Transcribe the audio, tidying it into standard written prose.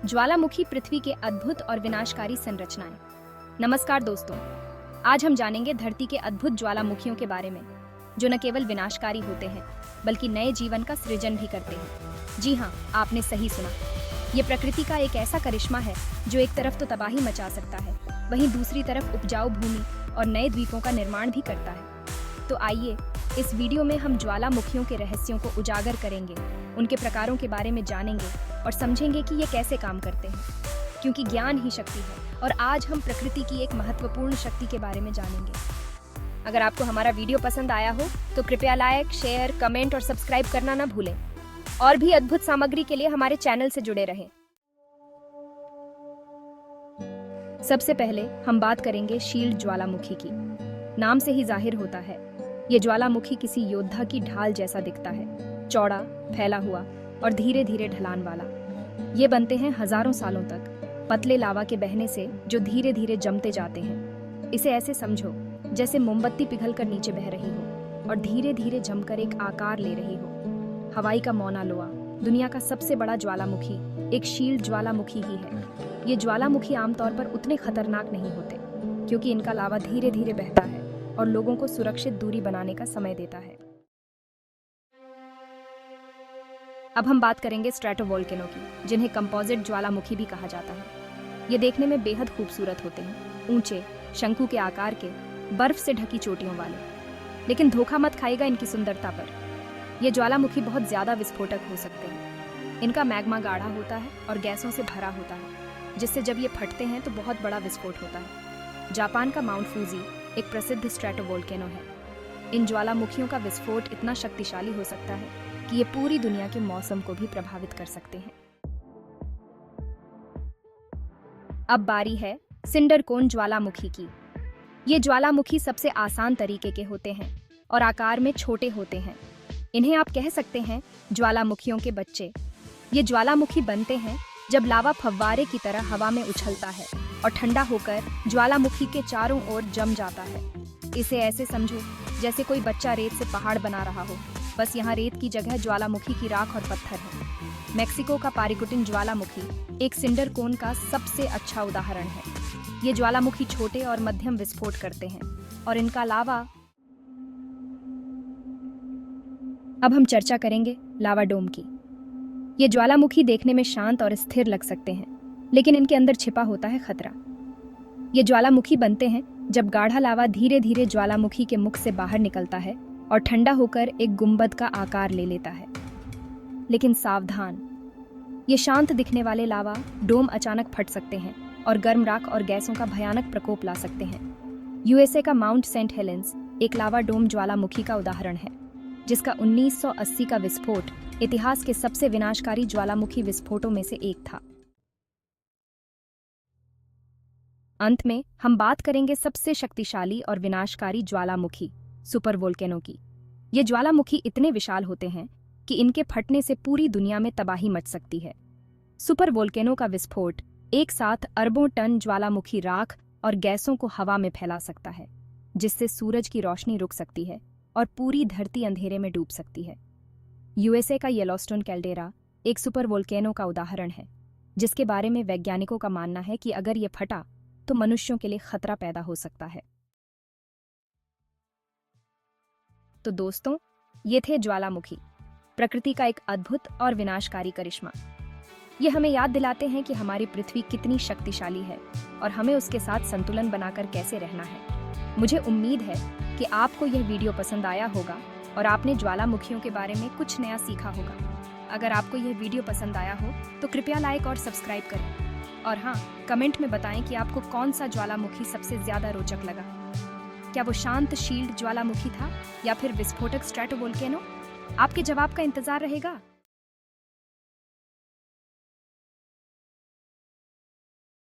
ज्वालामुखी पृथ्वी के अद्भुत और विनाशकारी संरचनाएं। नमस्कार दोस्तों, आज हम जानेंगे धरती के अद्भुत ज्वालामुखियों के बारे में, जो न केवल विनाशकारी होते हैं बल्कि नए जीवन का सृजन भी करते हैं। जी हाँ, आपने सही सुना। ये प्रकृति का एक ऐसा करिश्मा है जो एक तरफ तो तबाही मचा सकता है, वहीं दूसरी तरफ उपजाऊ भूमि और नए द्वीपों का निर्माण भी करता है। तो आइए इस वीडियो में हम ज्वालामुखियों के रहस्यों को उजागर करेंगे, उनके प्रकारों के बारे में जानेंगे और समझेंगे कि ये कैसे काम करते हैं, क्योंकि ज्ञान ही शक्ति है और आज हम प्रकृति की एक महत्वपूर्ण शक्ति के बारे में जानेंगे। अगर आपको हमारा वीडियो पसंद आया हो तो कृपया लाइक, शेयर, कमेंट और सब्सक्राइब करना ना भूलें। और भी अद्भुत सामग्री के लिए हमारे चैनल से जुड़े रहें। सबसे पहले हम बात करेंगे शील्ड ज्वालामुखी की। नाम से ही जाहिर होता है, ये ज्वालामुखी किसी योद्धा की ढाल जैसा दिखता है, चौड़ा, फैला हुआ और धीरे धीरे ढलान वाला। ये बनते हैं हजारों सालों तक पतले लावा के बहने से, जो धीरे धीरे जमते जाते हैं। इसे ऐसे समझो जैसे मोमबत्ती पिघलकर नीचे बह रही हो और धीरे धीरे जमकर एक आकार ले रही हो। हवाई का मौना लोआ, दुनिया का सबसे बड़ा ज्वालामुखी, एक शील्ड ज्वालामुखी ही है। ये ज्वालामुखी आमतौर पर उतने खतरनाक नहीं होते, क्योंकि इनका लावा धीरे धीरे बहता है और लोगों को सुरक्षित दूरी बनाने का समय देता है। अब हम बात करेंगे स्ट्रेटोवोल्केनो की, जिन्हें कंपोजिट ज्वालामुखी भी कहा जाता है। ये देखने में बेहद खूबसूरत होते हैं, ऊंचे, शंकु के आकार के, बर्फ से ढकी चोटियों वाले। लेकिन धोखा मत खाएगा इनकी सुंदरता पर। ये ज्वालामुखी बहुत ज्यादा विस्फोटक हो सकते हैं। इनका मैग्मा गाढ़ा होता है और गैसों से भरा होता है, जिससे जब ये फटते हैं तो बहुत बड़ा विस्फोट होता है। जापान का माउंट फूजी एक प्रसिद्ध स्ट्रेटोवोल्केनो है। इन ज्वालामुखियों का विस्फोट इतना शक्तिशाली हो सकता है कि ये पूरी दुनिया के मौसम को भी प्रभावित कर सकते हैं। अब बारी है सिंडर कोन ज्वालामुखी की। ये ज्वालामुखी सबसे आसान तरीके के होते हैं और आकार में छोटे होते हैं। इन्हें आप कह सकते हैं ज्वालामुखियों के बच्चे। ये ज्वालामुखी बनते हैं जब लावा फव्वारे की तरह हवा में उछलता है और ठंडा होकर ज्वालामुखी के चारों ओर जम जाता है। इसे ऐसे समझो जैसे कोई बच्चा रेत से पहाड़ बना रहा हो, बस यहाँ रेत की जगह ज्वालामुखी की राख और पत्थर है। मेक्सिको का पारिकुटिन ज्वालामुखी एक सिंडर कोन का सबसे अच्छा उदाहरण है। ये ज्वालामुखी छोटे और मध्यम विस्फोट करते हैं और इनका लावा। अब हम चर्चा करेंगे लावा डोम की। ये ज्वालामुखी देखने में शांत और स्थिर लग सकते हैं, लेकिन इनके अंदर छिपा होता है खतरा। ये ज्वालामुखी बनते हैं जब गाढ़ा लावा धीरे धीरे ज्वालामुखी के मुख से बाहर निकलता है और ठंडा होकर एक गुंबद का आकार ले लेता है। लेकिन सावधान, ये शांत दिखने वाले लावा डोम अचानक फट सकते हैं और गर्म राख और गैसों का भयानक प्रकोप ला सकते हैं। यूएसए का माउंट सेंट हेलेंस एक लावा डोम ज्वालामुखी का उदाहरण है, जिसका 1980 का विस्फोट इतिहास के सबसे विनाशकारी ज्वालामुखी विस्फोटों में से एक था। अंत में हम बात करेंगे सबसे शक्तिशाली और विनाशकारी ज्वालामुखी सुपर वोल्केनो की। ये ज्वालामुखी इतने विशाल होते हैं कि इनके फटने से पूरी दुनिया में तबाही मच सकती है। सुपर वोल्केनो का विस्फोट एक साथ अरबों टन ज्वालामुखी राख और गैसों को हवा में फैला सकता है, जिससे सूरज की रोशनी रुक सकती है और पूरी धरती अंधेरे में डूब सकती है। यूएसए का येलोस्टोन कैल्डेरा एक सुपर वोल्केनो का उदाहरण है, जिसके बारे में वैज्ञानिकों का मानना है कि अगर ये फटा तो मनुष्यों के लिए खतरा पैदा हो सकता है। तो दोस्तों, ये थे ज्वालामुखी, प्रकृति का एक अद्भुत और विनाशकारी करिश्मा। ये हमें याद दिलाते हैं कि हमारी पृथ्वी कितनी शक्तिशाली है और हमें उसके साथ संतुलन बनाकर कैसे रहना है। मुझे उम्मीद है कि आपको यह वीडियो पसंद आया होगा और आपने ज्वालामुखियों के बारे में कुछ नया सीखा होगा। अगर आपको यह वीडियो पसंद आया हो तो कृपया लाइक और सब्सक्राइब करें। और हाँ, कमेंट में बताएं कि आपको कौन सा ज्वालामुखी सबसे ज्यादा रोचक लगा। क्या वो शांत शील्ड ज्वालामुखी था या फिर विस्फोटक स्ट्रेटोवोल्केनो? आपके जवाब का इंतजार रहेगा।